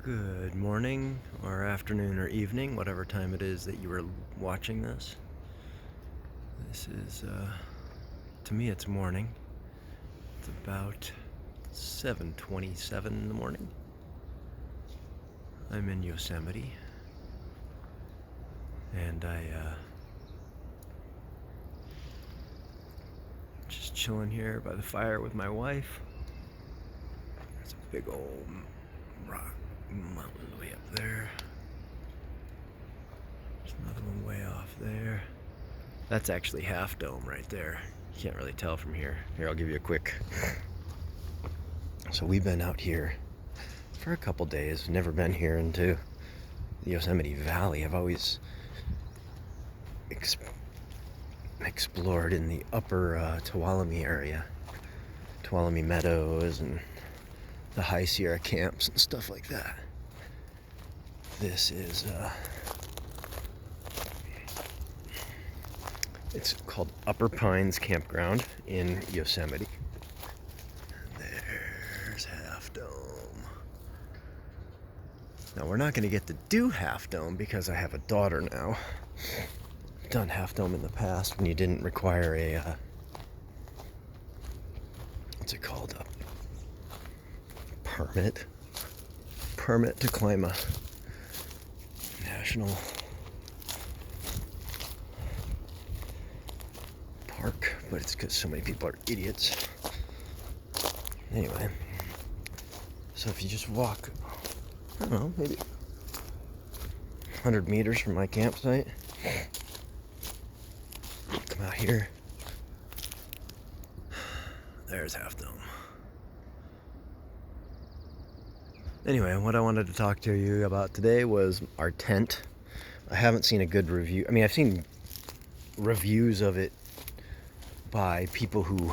Good morning, or afternoon, or evening, whatever time it is that you are watching this. This is, to me, it's morning. It's about 7:27 in the morning. I'm in Yosemite, and just chilling here by the fire with my wife. There's a big old rock mountain way up there. There's another one way off there. That's actually Half Dome right there. You can't really tell from here. Here, I'll give you a quick. So we've been out here for a couple days. Never been here into the Yosemite Valley. I've always explored in the upper Tuolumne area, Tuolumne Meadows and the High Sierra camps and stuff like that. This is it's called Upper Pines Campground in Yosemite. And there's Half Dome. Now we're not going to get to do Half Dome because I have a daughter now. I've done Half Dome in the past when you didn't require a what's it called, a permit to climb a national park, but it's because so many people are idiots. Anyway, so if you just walk, I don't know, maybe 100 meters from my campsite, come out here, there's Half Dome. Anyway, what I wanted to talk to you about today was our tent. I haven't seen a good review. I mean, I've seen reviews of it by people who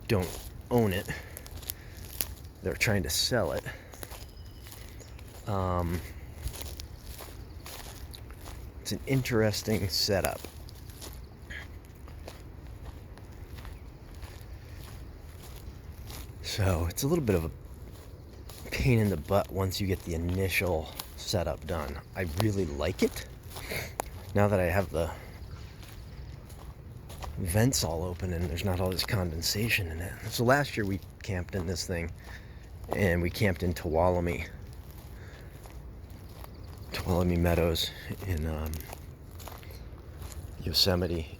don't own it. They're trying to sell it. It's an interesting setup. So it's a little bit of a pain in the butt once you get the initial setup done. I really like it. Now that I have the vents all open and there's not all this condensation in it. So last year we camped in this thing, and we camped in Tuolumne Meadows in Yosemite.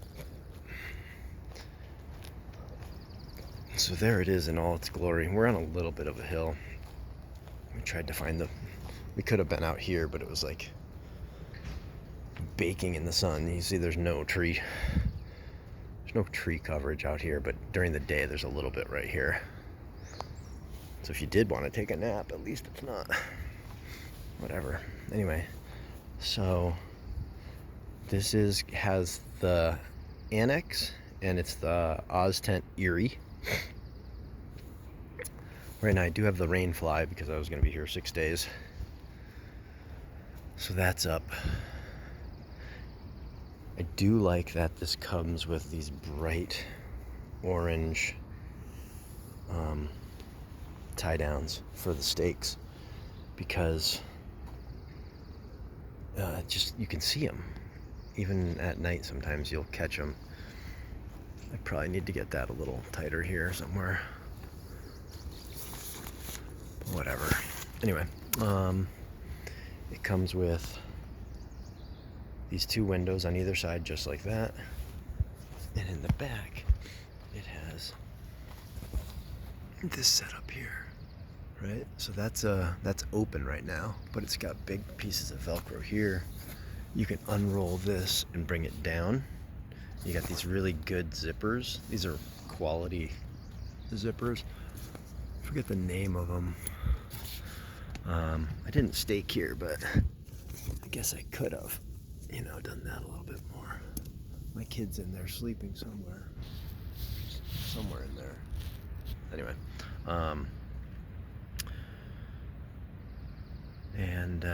So there it is in all its glory. We're on a little bit of a hill. We tried to find we could have been out here, but it was like baking in the sun. You see there's no tree coverage out here, but during the day there's a little bit right here. So if you did want to take a nap, at least it's not. Whatever. Anyway, so this has the annex, and it's the Oztent Eyre. Right now I do have the rain fly because I was going to be here 6 days. So that's up. I do like that this comes with these bright orange tie downs for the stakes, because just you can see them even at night. Sometimes you'll catch them. I probably need to get that a little tighter here somewhere. But whatever. Anyway, it comes with these two windows on either side, just like that. And in the back, it has this setup here, right? So that's open right now, but it's got big pieces of Velcro here. You can unroll this and bring it down. You got these really good zippers. These are quality zippers. I forget the name of them. I didn't stake here, but I guess I could have, done that a little bit more. My kid's in there sleeping somewhere in there. Anyway, and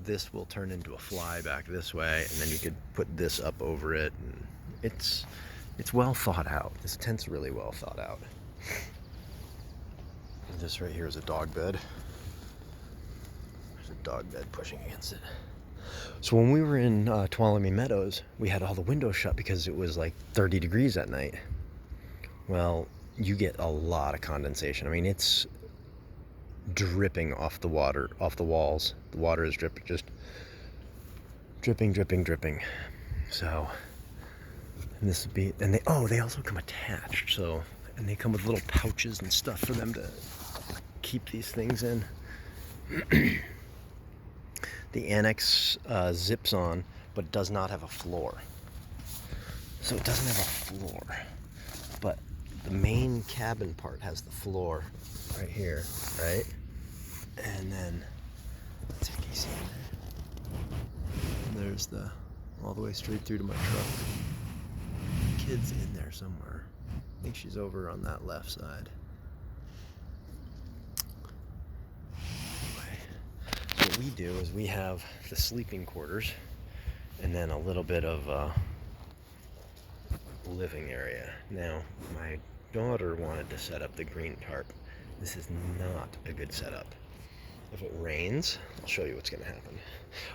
this will turn into a fly back this way, and then you could put this up over it, and it's well thought out. This tent's really well thought out. This right here is a dog bed. There's a dog bed pushing against it. So when we were in Tuolumne Meadows, we had all the windows shut because it was like 30 degrees at night. Well, you get a lot of condensation. I mean, it's dripping off the water, off the walls. The water is dripping, just dripping, dripping, dripping. So, and this would be, and they also come attached. So, and they come with little pouches and stuff for them to keep these things in. The annex zips on, but does not have a floor. So it doesn't have a floor, but the main cabin part has the floor right here, right? And then, let's see if you can see in there. There's the, all the way straight through to my truck. Kid's in there somewhere. I think she's over on that left side. What we do is we have the sleeping quarters and then a little bit of living area. Now, my daughter wanted to set up the green tarp. This is not a good setup. If it rains, I'll show you what's going to happen.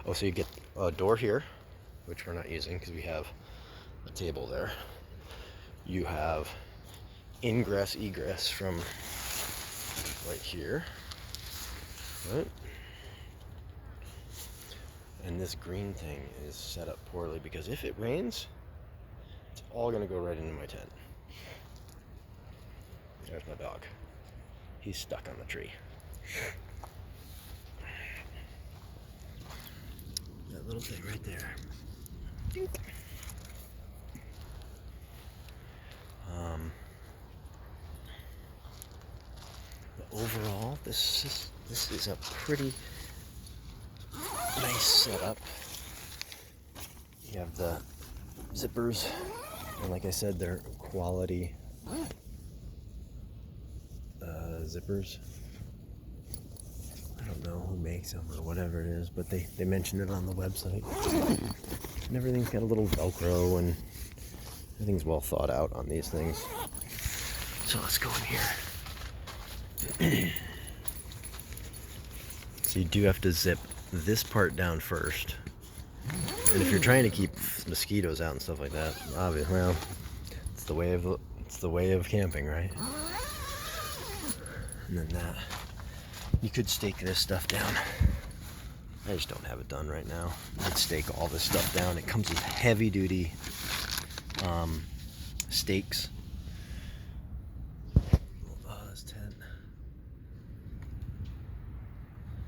Oh, so you get a door here, which we're not using because we have a table there. You have ingress, egress from right here, right? And this green thing is set up poorly because if it rains, it's all gonna go right into my tent. There's my dog. He's stuck on the tree. That little thing right there. But overall, this is a pretty nice setup. You have the zippers, and like I said, they're quality zippers. I don't know who makes them or whatever it is, but they mentioned it on the website. And everything's got a little Velcro, and everything's well thought out on these things. So let's go in here. So you do have to zip this part down first. And if you're trying to keep mosquitoes out and stuff like that, obviously, well, it's the way of camping, right? And then that, you could stake this stuff down. I just don't have it done right now. I'd stake all this stuff down. It comes with heavy duty stakes. Oztent.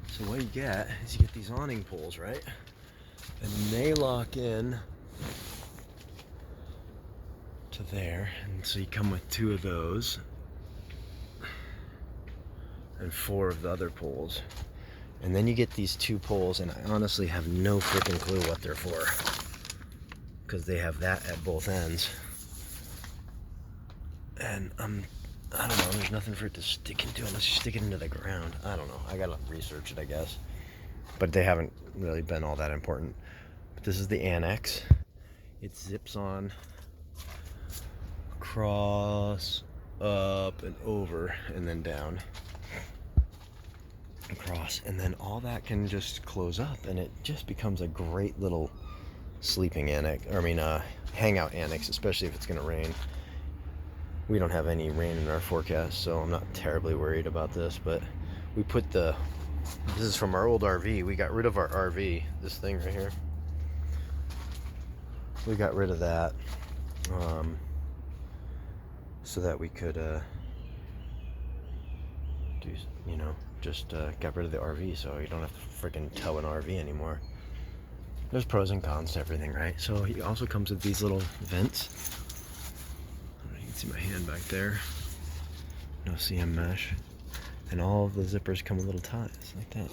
So what you get is you get these awning poles, right? And they lock in to there. And so you come with 2 of those and 4 of the other poles. And then you get these 2 poles, and I honestly have no freaking clue what they're for, because they have that at both ends. And I don't know, there's nothing for it to stick into unless you stick it into the ground. I don't know, I gotta research it, I guess. But they haven't really been all that important. But this is the annex. It zips on across, up and over, and then down. Across, and then all that can just close up, and it just becomes a great little sleeping annex, or I mean hangout annex, especially if it's gonna rain. We don't have any rain in our forecast, so I'm not terribly worried about this. But we put this is from our old RV. We got rid of our RV, this thing right here. We got rid of that so that we could do, you know, just got rid of the RV, so you don't have to freaking tow an RV anymore. There's pros and cons to everything, right? So it also comes with these little vents. You can see my hand back there. No CM mesh. And all of the zippers come with little ties like that.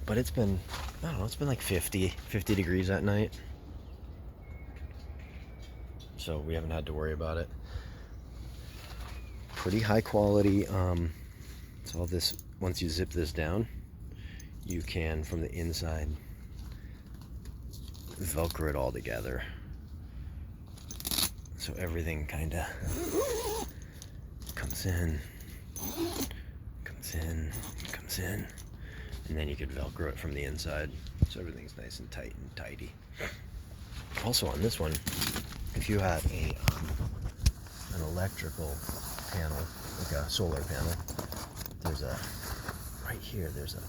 But it's been, I don't know, it's been like 50 degrees at night. So we haven't had to worry about it. Pretty high quality. So all this, once you zip this down, you can, from the inside, Velcro it all together. So everything kind of comes in comes in, and then you could Velcro it from the inside, so everything's nice and tight and tidy. Also on this one, if you had an electrical panel, like a solar panel, there's a, right here, there's a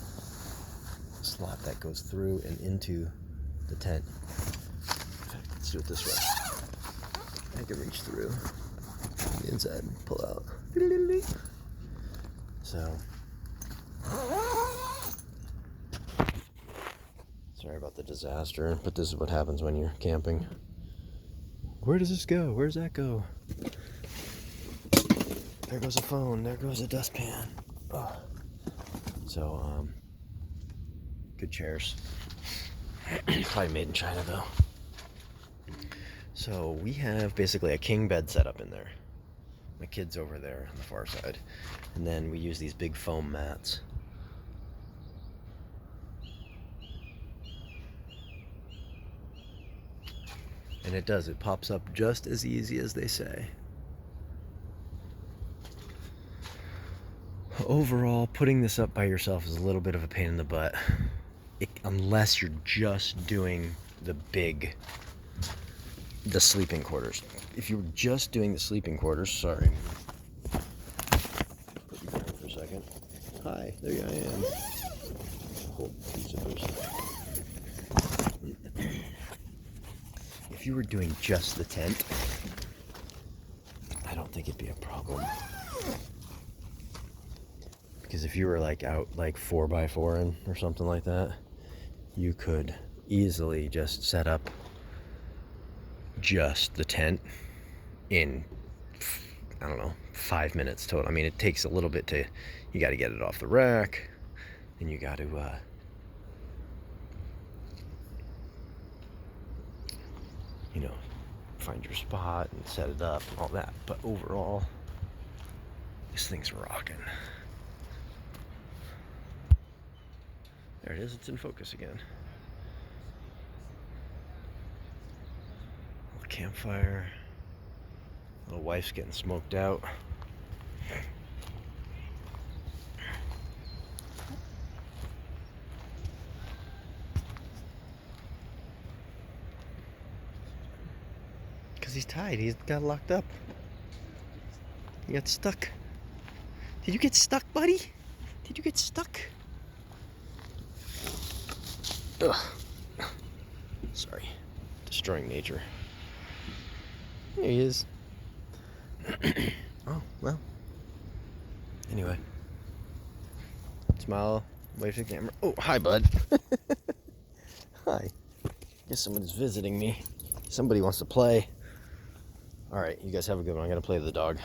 slot that goes through and into the tent. In fact, let's do it this way. I can reach through the inside and pull out. So, sorry about the disaster, but this is what happens when you're camping. Where does this go? Where does that go? There goes a phone. There goes a dustpan. Oh. So, good chairs. Probably made in China, though. So we have basically a king bed set up in there. My kid's over there on the far side. And then we use these big foam mats. And it does, it pops up just as easy as they say. Overall, putting this up by yourself is a little bit of a pain in the butt. Unless you're just doing the sleeping quarters. If you were just doing the sleeping quarters, sorry. Put you down for a second. Hi, there I am. Hold two zippers. If you were doing just the tent, I don't think it'd be a problem. Because if you were like out like 4x4 or something like that, you could easily just set up just the tent in, I don't know, 5 minutes total. I mean, it takes a little bit you got to get it off the rack, and you got to you know, find your spot and set it up and all that. But overall, this thing's rocking. There it is, it's in focus again. Little campfire. Little wife's getting smoked out. Because he's tied, he got locked up. He got stuck. Did you get stuck, buddy? Did you get stuck? Ugh. Sorry. Destroying nature. There he is. Oh, well. Anyway. Smile. Wave to the camera. Oh, hi, bud. Hi. Guess someone's visiting me. Somebody wants to play. Alright, you guys have a good one. I'm going to play with the dog.